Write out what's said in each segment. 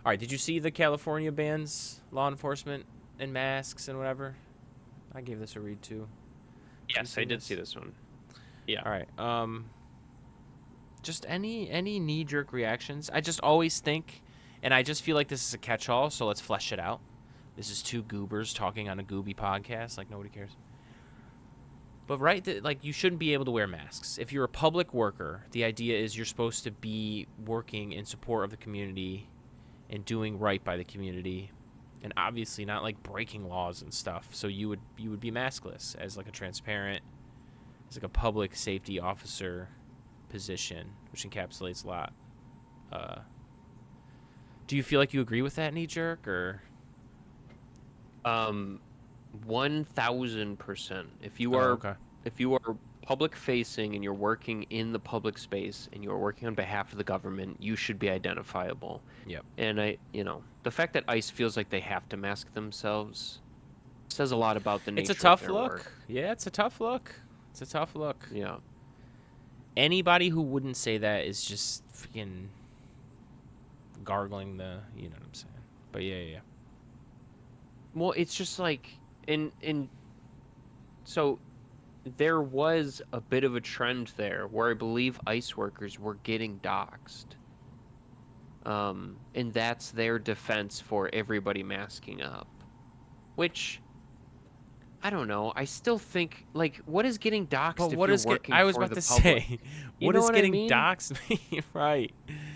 All right, did you see the California bans law enforcement and masks and whatever? I gave this a read too. Have you Yes, I seen did see this? this one. Yeah. All right. Just any knee-jerk reactions. I just always think, and I just feel like this is a catch-all, so let's flesh it out. This is two goobers talking on a gooby podcast, like nobody cares. But like you shouldn't be able to wear masks. If you're a public worker, the idea is you're supposed to be working in support of the community and doing right by the community, and obviously not like breaking laws and stuff. So you would be maskless as like a transparent, as like a public safety officer position, which encapsulates a lot. Uh, do you feel like you agree with that, knee jerk, or? 1000%. Oh, okay. If you are public facing and you're working in the public space and you're working on behalf of the government, you should be identifiable. Yep. And the fact that ICE feels like they have to mask themselves says a lot about the It's nature a of tough their look. work. Yeah, it's a tough look. It's a tough look. Yeah. Anybody who wouldn't say that is just freaking gargling the, you know what I'm saying. But yeah. Well, it's just like so there was a bit of a trend there where I believe ICE workers were getting doxxed. And that's their defense for everybody masking up. Which, I don't know. I still think, like, what is getting doxxed But if what you're is working I was for about the to public? say, You what know is what I getting mean? doxxed mean? Right.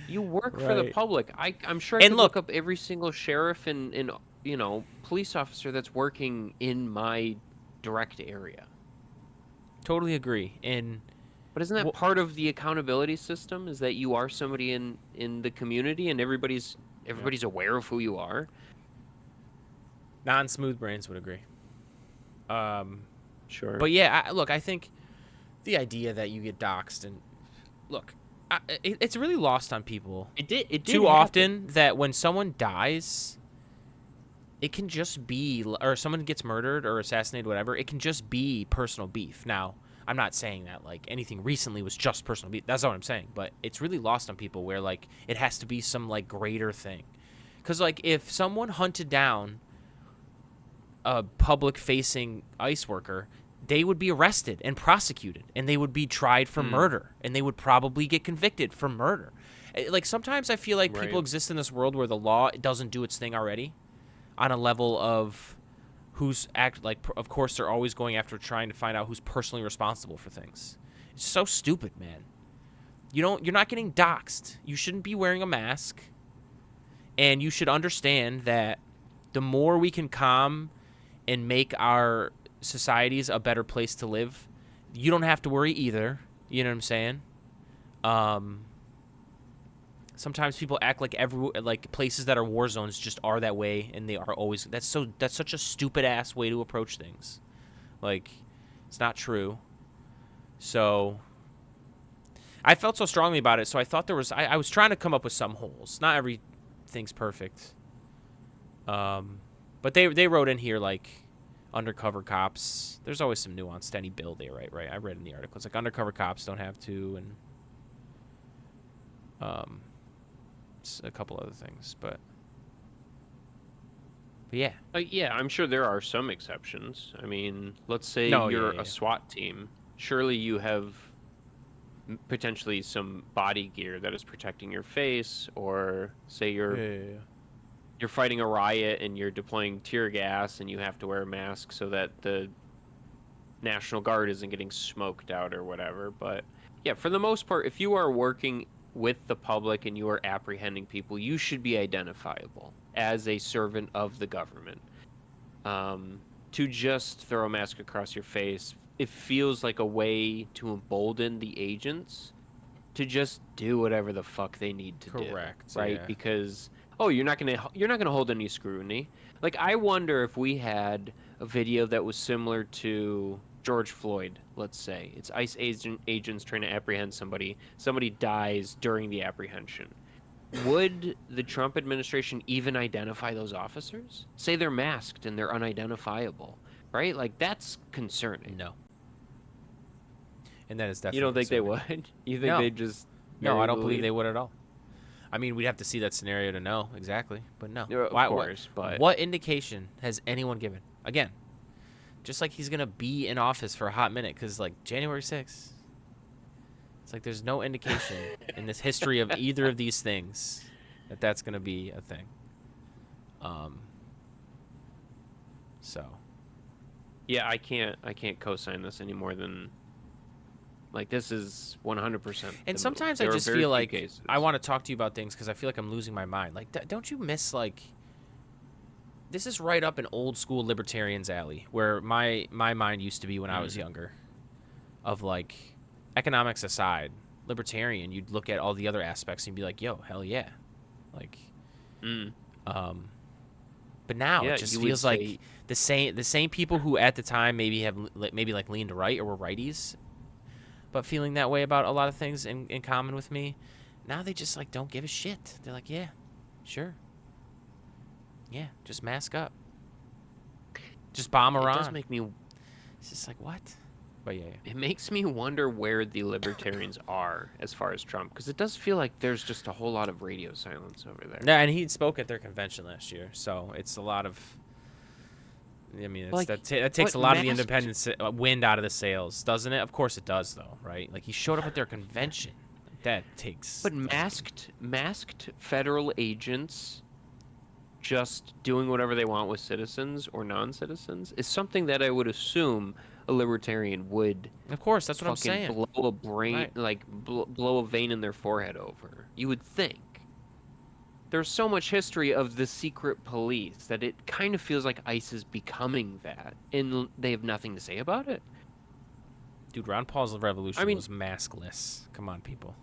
You work for the Right. public. I'm sure I And could look- look up every single sheriff and police officer that's working in my direct area. Totally agree. And But isn't that Well- part of the accountability system? Is that you are somebody in the community and everybody's aware of who you are? non-smooth brains would agree. Sure. But yeah, look, I think the idea that you get doxxed and look, it's really lost on people it did too happen. often that when someone dies, it can just be, or someone gets murdered or assassinated, whatever, it can just be personal beef. Now, I'm not saying that like anything recently was just personal beef. That's not what I'm saying. But it's really lost on people where like it has to be some like greater thing. Because like if someone hunted down a public-facing ICE worker, they would be arrested and prosecuted, and they would be tried for murder, and they would probably get convicted for murder. Like sometimes I feel like people Right. exist in this world where the law doesn't do its thing already, on a level of of course they're always going after trying to find out who's personally responsible for things. It's so stupid, man. You're not getting doxxed. You shouldn't be wearing a mask, and you should understand that the more we can calm and make our societies a better place to live, you don't have to worry either. You know what I'm saying? Sometimes people act like places that are war zones just are that way, and they are always. That's such a stupid ass way to approach things. Like, it's not true. So, I felt so strongly about it. So I thought there was. I was trying to come up with some holes. Not everything's perfect. But they wrote in here like undercover cops. There's always some nuance to any bill they write, right? I read in the article. It's like undercover cops don't have to, and a couple other things, but yeah. Yeah, I'm sure there are some exceptions. I mean, let's say No, you're yeah. a SWAT team. Surely you have potentially some body gear that is protecting your face, or say you're fighting a riot and you're deploying tear gas and you have to wear a mask so that the National Guard isn't getting smoked out or whatever. But yeah, for the most part, if you are working with the public and you are apprehending people, you should be identifiable as a servant of the government. To just throw a mask across your face, it feels like a way to embolden the agents to just do whatever the fuck they need to do. Correct, Right? yeah. Because you're not gonna hold any scrutiny. Like, I wonder if we had a video that was similar to George Floyd, let's say. It's ICE agents trying to apprehend somebody. Somebody dies during the apprehension. Would the Trump administration even identify those officers? Say they're masked and they're unidentifiable, right? Like, that's concerning. No. And that is definitely. You don't think they concerning. would? You think No. they just? No, I don't bury the believe lead? they would at all. I mean, we'd have to see that scenario to know exactly, but no. Yeah, of course, but what indication has anyone given? Again, just like he's gonna be in office for a hot minute, because like January 6th, it's like there's no indication in this history of either of these things that that's gonna be a thing. So. yeah, I can't co-sign this any more than like this is 100%. And sometimes I just feel like I want to talk to you about things because I feel like I'm losing my mind. Like, don't you miss like? This is right up an old school libertarian's alley where my mind used to be when I was younger. Of like, economics aside, libertarian, you'd look at all the other aspects and be like, "Yo, hell yeah," like. But now it just feels like the same people who at the time maybe like leaned right or were righties, but feeling that way about a lot of things in common with me, now they just like don't give a shit. They're like, yeah, sure, yeah, just mask up, just bomb Iran. It does make me. It's just like what? But yeah. It makes me wonder where the libertarians are as far as Trump, because it does feel like there's just a whole lot of radio silence over there. Yeah, and he spoke at their convention last year, so it's a lot of. I mean, that takes a lot of the independent wind out of the sails, doesn't it? Of course it does, though, right? Like he showed up at their convention. That takes. But masked federal agents just doing whatever they want with citizens or non-citizens is something that I would assume a libertarian would. Of course, that's what I'm saying. Blow a brain, right. Like blow a vein in their forehead over. You would think. There's so much history of the secret police that it kind of feels like ICE is becoming that, and they have nothing to say about it. Dude, Ron Paul's revolution was maskless. Come on, people.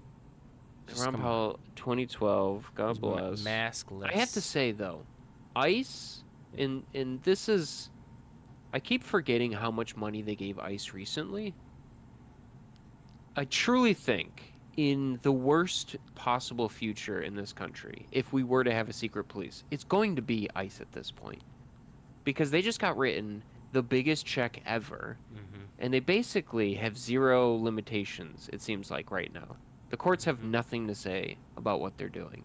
Ron Paul, 2012. God bless. Maskless. I have to say though, ICE, and this is. I keep forgetting how much money they gave ICE recently. I truly think in the worst possible future in this country, if we were to have a secret police, it's going to be ICE at this point. Because they just got written the biggest check ever, and they basically have zero limitations, it seems like, right now. The courts have nothing to say about what they're doing.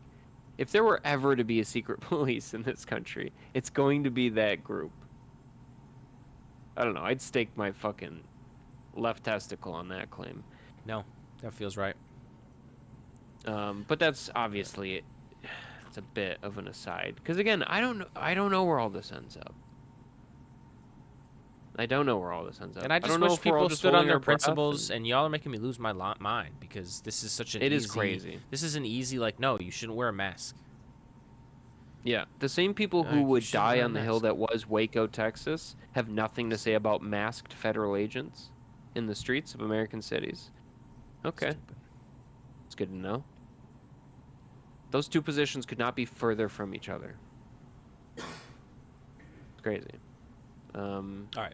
If there were ever to be a secret police in this country, it's going to be that group. I don't know. I'd stake my fucking left testicle on that claim. No, that feels right. But that's obviously it's a bit of an aside because again, I don't know where all this ends up. And I just wish people stood on their principles. And y'all are making me lose my mind because this is such an. It is crazy. This is an easy no, you shouldn't wear a mask. Yeah, the same people who would die on the hill that was Waco, Texas, have nothing to say about masked federal agents in the streets of American cities. Okay. It's good to know. Those two positions could not be further from each other. It's crazy. All right.